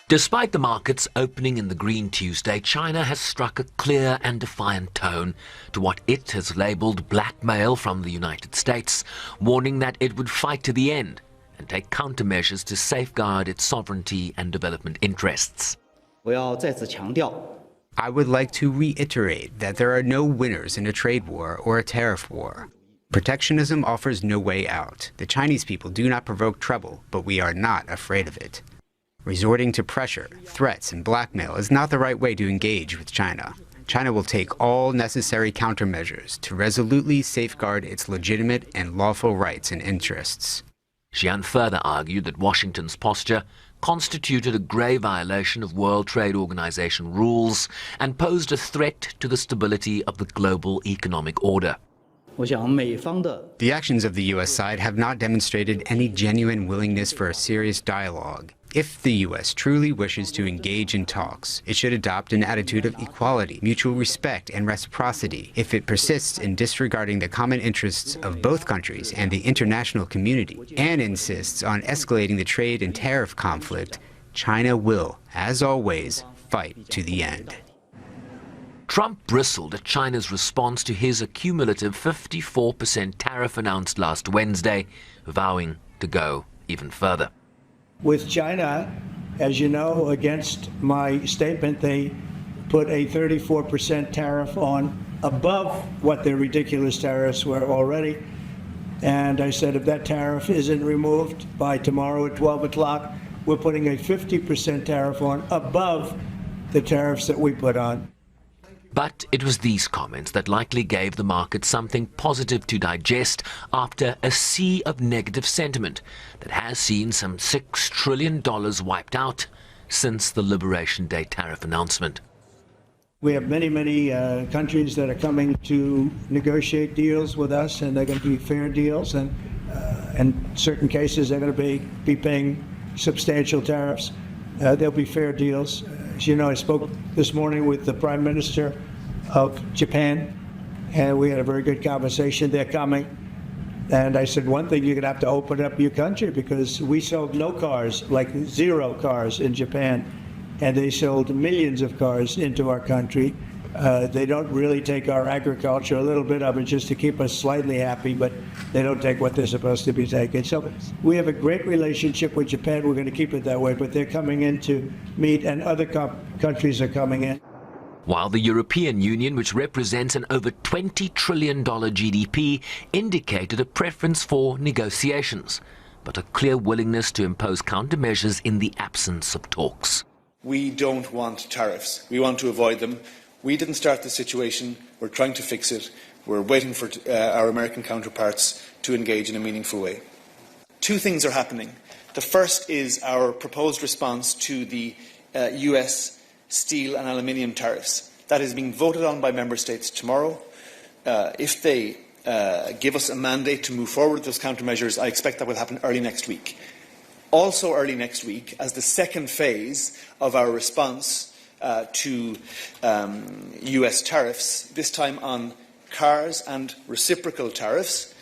Despite the markets opening in the green Tuesday, China has struck a clear and defiant tone to what it has labelled blackmail from the United States, warning that it would fight to the end and take countermeasures to safeguard its sovereignty and development interests. I would like to reiterate that there are no winners in a trade war or a tariff war. Protectionism offers no way out. The Chinese people do not provoke trouble, but we are not afraid of it. Resorting to pressure, threats, and blackmail is not the right way to engage with China. China will take all necessary countermeasures to resolutely safeguard its legitimate and lawful rights and interests. Xian further argued that Washington's posture constituted a grave violation of World Trade Organization rules and posed a threat to the stability of the global economic order. The actions of the U.S. side have not demonstrated any genuine willingness for a serious dialogue. If the U.S. truly wishes to engage in talks, it should adopt an attitude of equality, mutual respect, and reciprocity. If it persists in disregarding the common interests of both countries and the international community, and insists on escalating the trade and tariff conflict, China will, as always, fight to the end. Trump bristled at China's response to his accumulative 54% tariff announced last Wednesday, vowing to go even further. With China, as you know, against my statement, they put a 34% tariff on above what their ridiculous tariffs were already. And I said, if that tariff isn't removed by tomorrow at 12 o'clock, we're putting a 50% tariff on above the tariffs that we put on. But it was these comments that likely gave the market something positive to digest after a sea of negative sentiment that has seen some $6 trillion wiped out since the Liberation Day tariff announcement. We have many countries that are coming to negotiate deals with us, and they're going to be fair deals, and in certain cases they're going to be paying substantial tariffs. They'll be fair deals. As you know, I spoke this morning with the Prime Minister of Japan, and we had a very good conversation. They're coming. And I said, one thing, you're going to have to open up your country, because we sold no cars, like 0 cars in Japan, and they sold millions of cars into our country. They don't really take our agriculture, a little bit of it just to keep us slightly happy, but they don't take what they're supposed to be taking. So we have a great relationship with Japan. We're going to keep it that way, but they're coming in to meet, and other countries are coming in. While the European Union, which represents an over $20 trillion GDP, indicated a preference for negotiations, but a clear willingness to impose countermeasures in the absence of talks. We don't want tariffs. We want to avoid them. We didn't start the situation. We're trying to fix it. We're waiting for our American counterparts to engage in a meaningful way. 2 things are happening. The first is our proposed response to the US steel and aluminium tariffs. That is being voted on by member states tomorrow. If they give us a mandate to move forward with those countermeasures, I expect that will happen early next week. Also early next week, as the second phase of our response to US tariffs, this time on cars and reciprocal tariffs,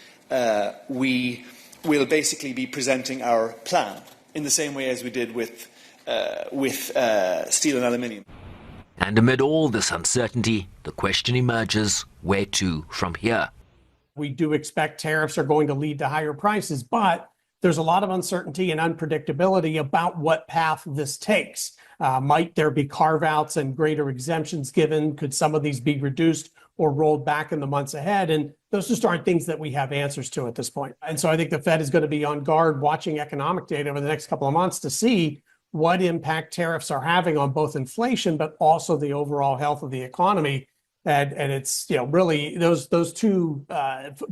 we will basically be presenting our plan in the same way as we did with steel and aluminium. And amid all this uncertainty, the question emerges, where to from here? We do expect tariffs are going to lead to higher prices, but there's a lot of uncertainty and unpredictability about what path this takes. Might there be carve-outs and greater exemptions given? Could some of these be reduced or rolled back in the months ahead? And those just aren't things that we have answers to at this point. And so I think the Fed is going to be on guard watching economic data over the next couple of months to see what impact tariffs are having on both inflation, but also the overall health of the economy. And it's, really those 2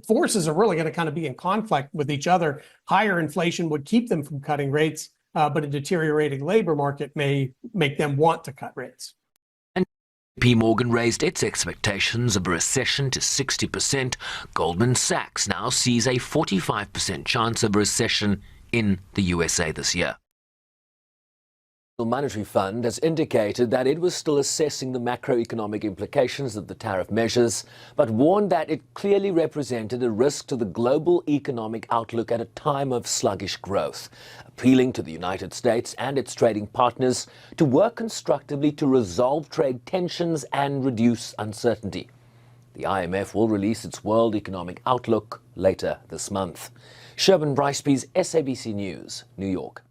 forces are really going to kind of be in conflict with each other. Higher inflation would keep them from cutting rates, but a deteriorating labor market may make them want to cut rates. And JP Morgan raised its expectations of a recession to 60%. Goldman Sachs now sees a 45% chance of a recession in the USA this year. The Monetary Fund has indicated that it was still assessing the macroeconomic implications of the tariff measures, but warned that it clearly represented a risk to the global economic outlook at a time of sluggish growth, appealing to the United States and its trading partners to work constructively to resolve trade tensions and reduce uncertainty. The IMF will release its World Economic Outlook later this month. Sherman Briceby's SABC News, New York.